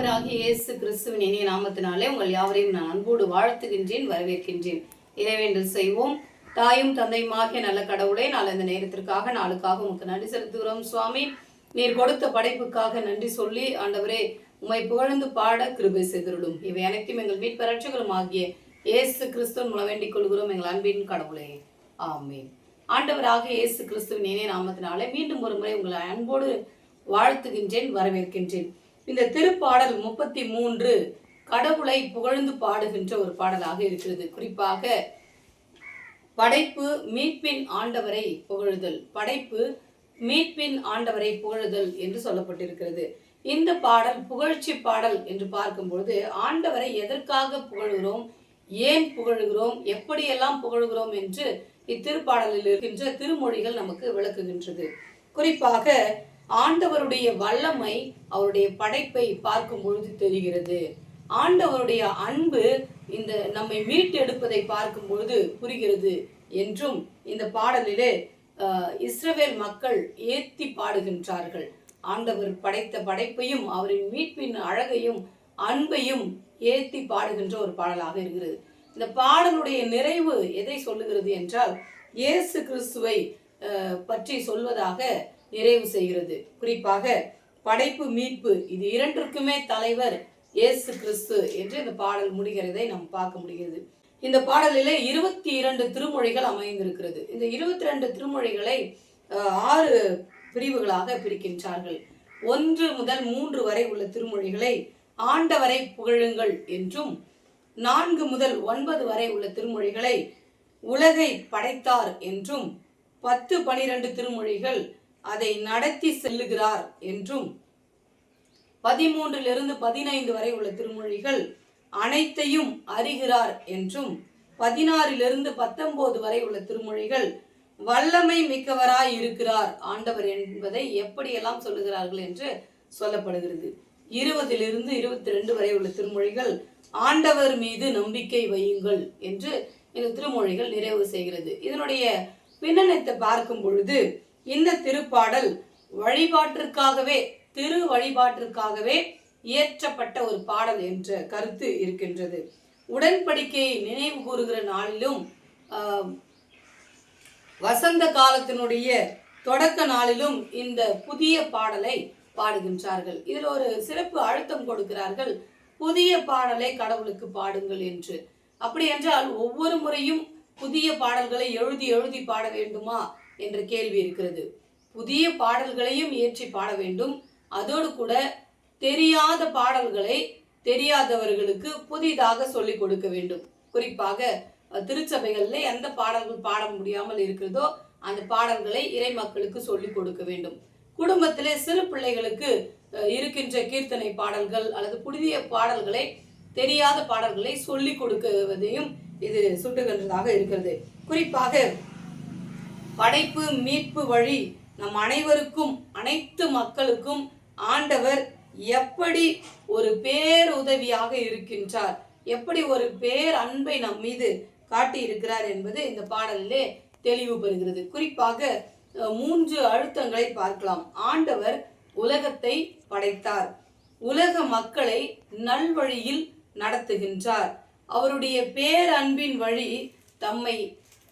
ஆண்டவராகிய இயேசு கிறிஸ்துவின் இனிய நாமத்தினாலே உங்கள் யாவரையும் நான் அன்போடு வாழ்த்துகின்றேன், வரவேற்கின்றேன். இறைவேண்டல் செய்வோம். தாயும் தந்தையுமாகிய நல்ல கடவுளே, நாள் இந்த நேரத்திற்காக நாளுக்காக உங்களுக்கு நன்றி செலுத்துகிறோம் சுவாமி. நீர் கொடுத்த படைப்புக்காக நன்றி சொல்லி ஆண்டவரே உம்மை புகழ்ந்து பாட கிருபை செய்திருடும். இவை அனைத்தும் எங்கள் மீட்பு ரட்சகரும் ஆகிய இயேசு கிறிஸ்துவின் மூலம் வேண்டிக் கொள்கிறோம் எங்கள் அன்பின் கடவுளே, ஆமென். ஆண்டவராக இயேசு கிறிஸ்துவின் இனிய நாமத்தினாலே மீண்டும் ஒரு முறை உங்களை அன்போடு வாழ்த்துகின்றேன், வரவேற்கின்றேன். இந்த திருப்பாடல் 33 கடவுளை புகழ்ந்து பாடுகின்ற ஒரு பாடலாக இருக்கிறது. குறிப்பாக படைப்பு மீட்பின் ஆண்டவரை புகழுதல், படைப்பு மீட்பின் ஆண்டவரை புகழுதல் என்று சொல்லப்பட்டிருக்கிறது. இந்த பாடல் புகழ்ச்சி பாடல் என்று பார்க்கும்பொழுது ஆண்டவரை எதற்காக புகழுகிறோம், ஏன் புகழுகிறோம், எப்படியெல்லாம் புகழுகிறோம் என்று இத்திருப்பாடலில் இருக்கின்ற திருமொழிகள் நமக்கு விளக்குகின்றது. குறிப்பாக ஆண்டவருடைய வல்லமை அவருடைய படைப்பை பார்க்கும் பொழுது தெரிகிறது. ஆண்டவருடைய அன்பு இந்த நம்மை மீட்டெடுப்பதை பார்க்கும் பொழுது புரிகிறது என்றும் இந்த பாடலிலே இஸ்ரவேல் மக்கள் ஏத்தி பாடுகின்றார்கள். ஆண்டவர் படைத்த படைப்பையும் அவரின் மீட்பின் அழகையும் அன்பையும் ஏத்தி பாடுகின்ற ஒரு பாடலாக இருக்கிறது. இந்த பாடலுடைய நிறைவு எதை சொல்லுகிறது என்றால் இயேசு கிறிஸ்துவை பற்றி சொல்வதாக நிறைவு செய்கிறது. குறிப்பாக படைப்பு மீட்பு இது இரண்டிற்குமே தலைவர் இயேசு கிறிஸ்து என்று இந்த பாடல் முடிகிறதை நாம் பார்க்க முடிகிறது. இந்த பாடலிலே 22 திருமொழிகள் அமைந்திருக்கிறது. இந்த 22 திருமொழிகளை 6 பிரிவுகளாக பிரிக்கின்றார்கள். 1 முதல் 3 வரை உள்ள திருமொழிகளை ஆண்டவரை புகழுங்கள் என்றும், 4 முதல் 9 வரை உள்ள திருமொழிகளை உலகை படைத்தார் என்றும், 10, 12 திருமொழிகள் அதை நடத்தி செல்லுகிறார் என்றும், 13 15 வரை உள்ள திருமொழிகள் அனைத்தையும் அறிகிறார் என்றும், 16 19 வரை உள்ள திருமொழிகள் வல்லமை மிக்கவராய் இருக்கிறார் ஆண்டவர் என்பதை எப்படியெல்லாம் சொல்லுகிறார்கள் என்று சொல்லப்படுகிறது. 20 22 வரை உள்ள திருமொழிகள் ஆண்டவர் மீது நம்பிக்கை வையுங்கள் என்று இந்த திருமொழிகள் நிறைவு செய்கிறது. இதனுடைய பின்னணத்தை பார்க்கும் பொழுது இந்த திருப்பாடல் வழிபாட்டிற்காகவே, திரு வழிபாட்டிற்காகவே இயற்றப்பட்ட ஒரு பாடல் என்ற கருத்து இருக்கின்றது. உடன்படிக்கையை நினைவு கூறுகிற நாளிலும் வசந்த காலத்தினுடைய தொடக்க நாளிலும் இந்த புதிய பாடலை பாடுகின்றார்கள். இதில் ஒரு சிறப்பு அழுத்தம் கொடுக்கிறார்கள், புதிய பாடலை கடவுளுக்கு பாடுங்கள் என்று. அப்படி என்றால் ஒவ்வொரு முறையும் புதிய பாடல்களை எழுதி பாட வேண்டுமா என்ற கேள்வி இருக்கிறது. புதிய பாடல்களையும் ஏற்றி பாட வேண்டும். அதோடு கூட தெரியாத பாடல்களை தெரியாதவர்களுக்கு புதிதாக சொல்லிக் கொடுக்க வேண்டும். குறிப்பாக திருச்சபைகளில் எந்த பாடல்கள் பாட முடியாமல் இருக்கிறதோ அந்த பாடல்களை இறை மக்களுக்கு சொல்லிக் கொடுக்க வேண்டும். குடும்பத்திலே சிறு பிள்ளைகளுக்கு இருக்கின்ற கீர்த்தனை பாடல்கள் அல்லது புதிய பாடல்களை, தெரியாத பாடல்களை சொல்லிக் கொடுக்குவதையும் இது சுட்டுகின்றதாக இருக்கிறது. குறிப்பாக படைப்பு மீட்பு வழி நம் அனைவருக்கும், அனைத்து மக்களுக்கும் ஆண்டவர் எப்படி ஒரு பேருதவியாக இருக்கின்றார், எப்படி ஒரு பேர் அன்பை நம் மீது காட்டி இருக்கிறார் என்பது இந்த பாடலிலே தெளிவு பெறுகிறது. குறிப்பாக 3 அழுத்தங்களை பார்க்கலாம். ஆண்டவர் உலகத்தை படைத்தார், உலக மக்களை நல்வழியில் நடத்துகின்றார், அவருடைய பேரன்பின் வழி தம்மை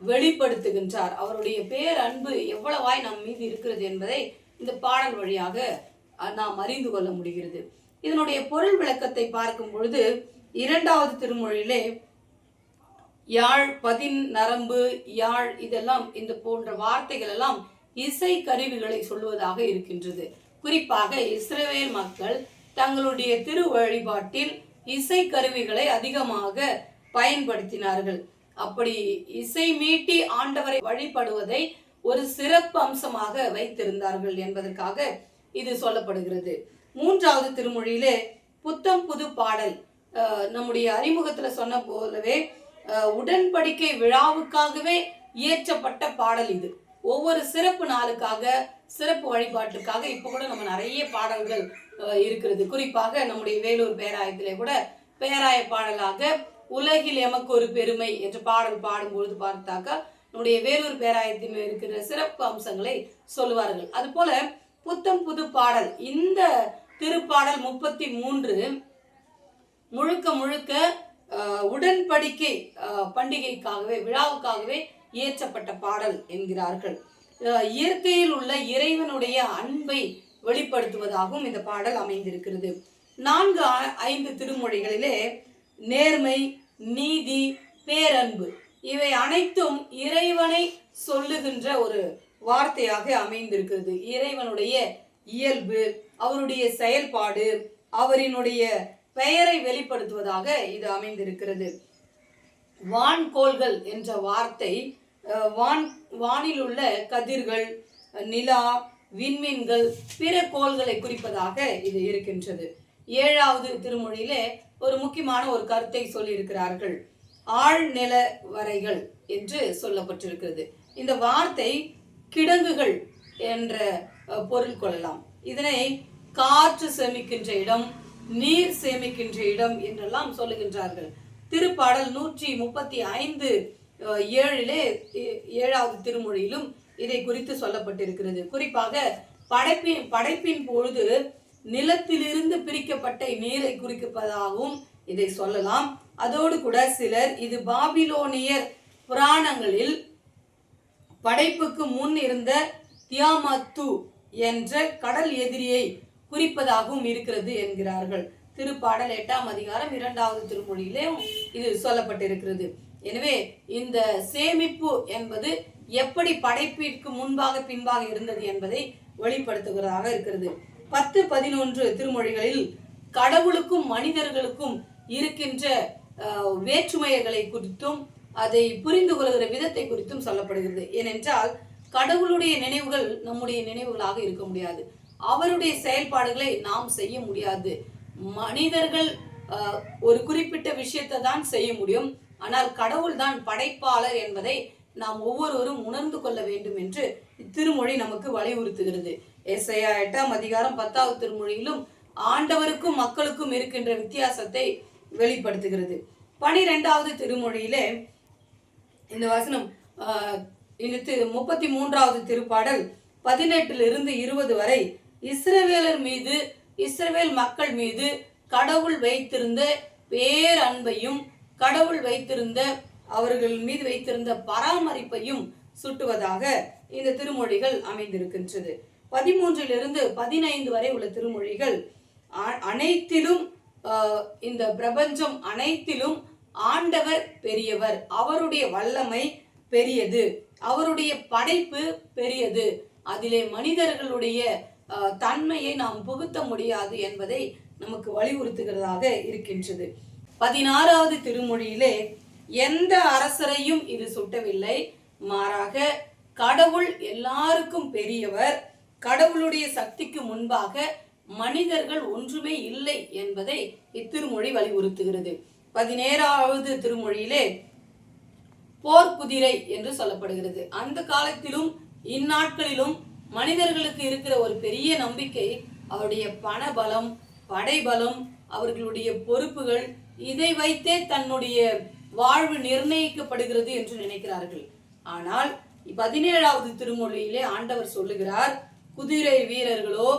வெளிப்படுத்துகின்றார். அவருடைய பேரன்பு எவ்வளவாய் நம் மீது இருக்கிறது என்பதை இந்த பாடல் வழியாக நாம் அறிந்து கொள்ள முடிகிறது. இதனுடைய பொருள் விளக்கத்தை பார்க்கும் பொழுது 2வது திருமொழியிலே யாழ், பதின், நரம்பு, யாழ் இதெல்லாம் இந்த போன்ற வார்த்தைகள் எல்லாம் இசை கருவிகளை சொல்வதாக இருக்கின்றது. குறிப்பாக இஸ்ரவேல் மக்கள் தங்களுடைய திரு வழிபாட்டில் இசை கருவிகளை அதிகமாக பயன்படுத்தினார்கள். அப்படி இசை மீட்டி ஆண்டவரை வழிபடுவதை ஒரு சிறப்பு அம்சமாக வைத்திருந்தார்கள் என்பதற்காக இது சொல்லப்படுகிறது. 3வது திருமொழியிலே புத்தம் புது பாடல், நம்முடைய அறிமுகத்துல சொன்ன போலவே உடன்படிக்கை விழாவுக்காகவே இயற்றப்பட்ட பாடல் இது. ஒவ்வொரு சிறப்பு நாளுக்காக, சிறப்பு வழிபாட்டுக்காக இப்ப கூட நம்ம நிறைய பாடல்கள் இருக்கிறது. குறிப்பாக நம்முடைய வேலூர் பேராயத்திலே கூட பேராய பாடலாக உலகில் எமக்கு ஒரு பெருமை என்ற பாடல் பாடும்பொழுது பார்த்தாக்கா நம்முடைய வேலூர் பேராயத்தில் இருக்கிற சிறப்பு அம்சங்களை சொல்லுவார்கள். அது போல புத்தம் புது பாடல் இந்த திருப்பாடல் 33 முழுக்க முழுக்க உடன்படிக்கை பண்டிகைக்காகவே விழாவுக்காகவே இயற்றப்பட்ட பாடல் என்கிறார்கள். இயற்கையில் உள்ள இறைவனுடைய அன்பை வெளிப்படுத்துவதாகவும் இந்த பாடல் அமைந்திருக்கிறது. 4-5 திருமொழிகளிலே நேர்மை, நீதி, பேரன்பு இவை அனைத்தும் இறைவனை சொல்லுகின்ற ஒரு வார்த்தையாக அமைந்திருக்கிறது. இறைவனுடைய இயல்பு, அவருடைய செயல்பாடு, அவரினுடைய பெயரை வெளிப்படுத்துவதாக இது அமைந்திருக்கிறது. வான்கோள்கள் என்ற வார்த்தை வானில் உள்ள கதிர்கள், நிலா, விண்மீன்கள், பிற கோள்களை குறிப்பதாக இது இருக்கின்றது. 7வது திருமொழியிலே ஒரு முக்கியமான ஒரு கருத்தை சொல்லியிருக்கிறார்கள். ஆழ்நில வரைகள் என்று சொல்லப்பட்டிருக்கிறது. இந்த வார்த்தை கிடங்குகள் என்ற பொருள் கொள்ளலாம். இதனை காற்று சேமிக்கின்ற இடம், நீர் சேமிக்கின்ற இடம் என்றெல்லாம் சொல்லுகின்றார்கள். திருப்பாடல் 135:7 7வது திருமொழியிலும் இதை குறித்து சொல்லப்பட்டிருக்கிறது. குறிப்பாக படைப்பின் பொழுது நிலத்திலிருந்து பிரிக்கப்பட்ட நீரை குறிப்பதாகவும் இதை சொல்லலாம். அதோடு கூட சிலர் இது பாபிலோனியர் புராணங்களில் படைப்புக்கு முன் இருந்த தியாமத்து என்ற கடல் எதிரியை குறிப்பதாகவும் இருக்கிறது என்கிறார்கள். திருப்பாடல் 8ஆம் அதிகாரம் 2வது திருமொழியிலே இது சொல்லப்பட்டிருக்கிறது. எனவே இந்த சேமிப்பு என்பது எப்படி படைப்பிற்கு முன்பாக பின்பாக இருந்தது என்பதை வெளிப்படுத்துகிறதாக இருக்கிறது. 10-11 திருமொழிகளில் கடவுளுக்கும் மனிதர்களுக்கும் இருக்கின்ற வேற்றுமைகளை குறித்தும் அதை புரிந்து கொள்கிற விதத்தை குறித்தும் சொல்லப்படுகிறது. ஏனென்றால் கடவுளுடைய நினைவுகள் நம்முடைய நினைவுகளாக இருக்க முடியாது. அவருடைய செயல்பாடுகளை நாம் செய்ய முடியாது. மனிதர்கள் ஒரு குறிப்பிட்ட விஷயத்தை தான் செய்ய முடியும். ஆனால் கடவுள் தான் படைப்பாளர் என்பதை நாம் ஒவ்வொருவரும் உணர்ந்து கொள்ள வேண்டும் என்று இத்திருமொழி நமக்கு வலியுறுத்துகிறது. எசையா 8ஆம் அதிகாரம் 10வது திருமொழியிலும் ஆண்டவருக்கும் மக்களுக்கும் இருக்கின்ற வித்தியாசத்தை வெளிப்படுத்துகிறது. 12வது திருமொழியிலே இந்த வசனம் 33வது திருப்பாடல் 18-20 வரை இஸ்ரவேல் மக்கள் மீது கடவுள் வைத்திருந்த பேரன்பையும் கடவுள் வைத்திருந்த அவர்கள் மீது வைத்திருந்த பராமரிப்பையும் சுட்டுவதாக இந்த திருமொழிகள் அமைந்திருக்கின்றது. 13-15 வரை உள்ள திருமொழிகள் அனைத்திலும் இந்த பிரபஞ்சம் அனைத்திலும் ஆண்டவர் பெரியவர், அவருடைய வல்லமை பெரியது, அவருடைய படைப்பு பெரியது, அதிலே மனிதர்களுடைய தன்மையை நாம் புகுத்த முடியாது என்பதை நமக்கு வலியுறுத்துகிறதாக இருக்கின்றது. 16வது திருமொழியிலே எந்த அரசரையும் இது சுட்டவில்லை, மாறாக கடவுள் எல்லாருக்கும் பெரியவர், கடவுளுடைய சக்திக்கு முன்பாக மனிதர்கள் ஒன்றுமே இல்லை என்பதை இத்திருமொழி வலியுறுத்துகிறது. 17வது திருமொழியிலே போர்க்குதிரை என்று சொல்லப்படுகிறது. அந்த காலத்திலும் இந்நாட்களிலும் மனிதர்களுக்கு இருக்கிற ஒரு பெரிய நம்பிக்கை அவருடைய பணபலம், படைபலம், அவர்களுடைய பொறுப்புகள், இதை வைத்தே தன்னுடைய வாழ்வு நிர்ணயிக்கப்படுகிறது என்று நினைக்கிறார்கள். ஆனால் 17வது திருமொழியிலே ஆண்டவர் சொல்லுகிறார், குதிரை வீரர்களோ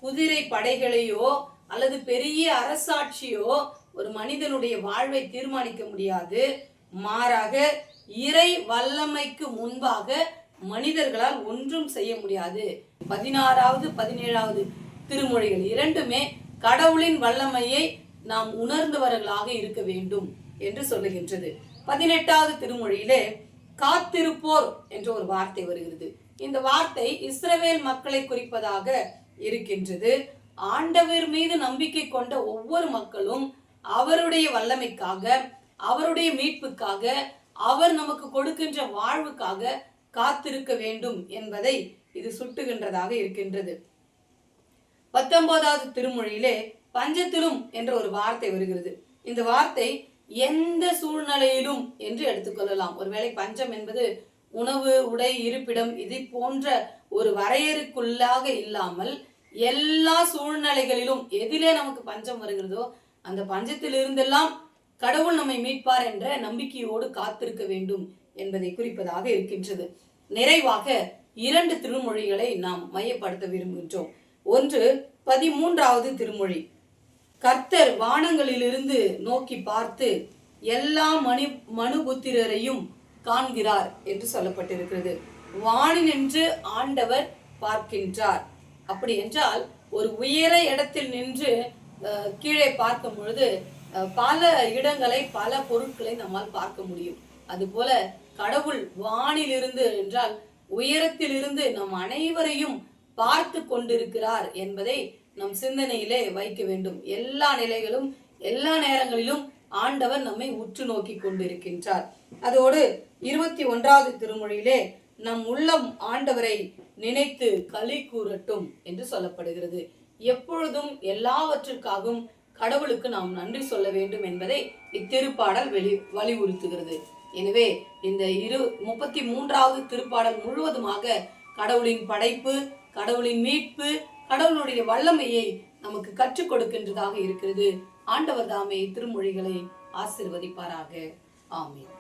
குதிரை படைகளையோ அல்லது பெரிய அரசாட்சியோ ஒரு மனிதனுடைய வாழ்வை தீர்மானிக்க முடியாது. மாறாக இறை வல்லமைக்கு முன்பாக மனிதர்களால் ஒன்றும் செய்ய முடியாது. 16வது 17வது திருமொழிகள் இரண்டுமே கடவுளின் வல்லமையை நாம் உணர்ந்தவர்களாக இருக்க வேண்டும் என்று சொல்லுகின்றது. 18வது திருமொழியிலே காத்திருப்போர் என்ற ஒரு வார்த்தை வருகிறது. இந்த வார்த்தை இஸ்ரவேல் மக்களை குறிப்பதாக இருக்கின்றது. ஆண்டவர் மீது நம்பிக்கை கொண்ட ஒவ்வொரு மக்களும் அவருடைய வல்லமைக்காக, அவருடைய மீட்புக்காக, அவர் நமக்கு கொடுக்கின்ற வாழ்வுக்காக காத்திருக்க வேண்டும் என்பதை இது சுட்டுகின்றதாக இருக்கின்றது. 19வது திருமொழியிலே பஞ்சத்திலும் என்ற ஒரு வார்த்தை வருகிறது. இந்த வார்த்தை எந்த சூழ்நிலையிலும் என்று எடுத்துக்கொள்ளலாம். ஒருவேளை பஞ்சம் என்பது உணவு, உடை, இருப்பிடம் இது போன்ற ஒரு வரையறுக்குள்ளாக இல்லாமல் எல்லா சூழ்நிலைகளிலும் எதிலே நமக்கு பஞ்சம் வருகிறதோ அந்த பஞ்சத்தில் இருந்தெல்லாம் கடவுள் நம்மை மீட்பார் என்ற நம்பிக்கையோடு காத்திருக்க வேண்டும் என்பதை குறிப்பதாக இருக்கின்றது. நிறைவாக 2 திருமொழிகளை நாம் மையப்படுத்த விரும்புகின்றோம். ஒன்று 13வது திருமொழி. கர்த்தர் வானங்களிலிருந்து நோக்கி பார்த்து எல்லா மனுபுத்திரரையும் காண்கிறார் என்று சொல்லப்பட்டிருக்கிறது. வானினின்று ஆண்டவர் பார்க்கின்றார். அப்படி என்றால் ஒரு உயர இடத்தில் நின்று கீழே பார்க்கும் பொழுது பல இடங்களை, பல பொருட்களை நம்மால் பார்க்க முடியும். அதுபோல கடவுள் வானிலிருந்து என்றால் உயரத்திலிருந்து நம் அனைவரையும் பார்த்து கொண்டிருக்கிறார் என்பதை நம் சிந்தனையிலே வைக்க வேண்டும். எல்லா நிலைகளும், எல்லா நேரங்களிலும் ஆண்டவர் நம்மை உற்று நோக்கி கொண்டிருக்கின்றார். அதோடு 21வது திருமொழியிலே நம் உள்ளம் ஆண்டவரை நினைத்து களி கூறட்டும் என்று சொல்லப்படுகிறது. எப்பொழுதும் எல்லாவற்றிற்காகவும் கடவுளுக்கு நாம் நன்றி சொல்ல வேண்டும் என்பதை இத்திருப்பாடல் வலியுறுத்துகிறது. எனவே இந்த 33வது திருப்பாடல் முழுவதுமாக கடவுளின் படைப்பு, கடவுளின் மீட்பு, கடவுளுடைய வல்லமையை நமக்கு கற்றுக் கொடுக்கின்றதாக இருக்கிறது. ஆண்டவர் தாமே திருமொழிகளை ஆசீர்வதிப்பாராக. ஆமென்.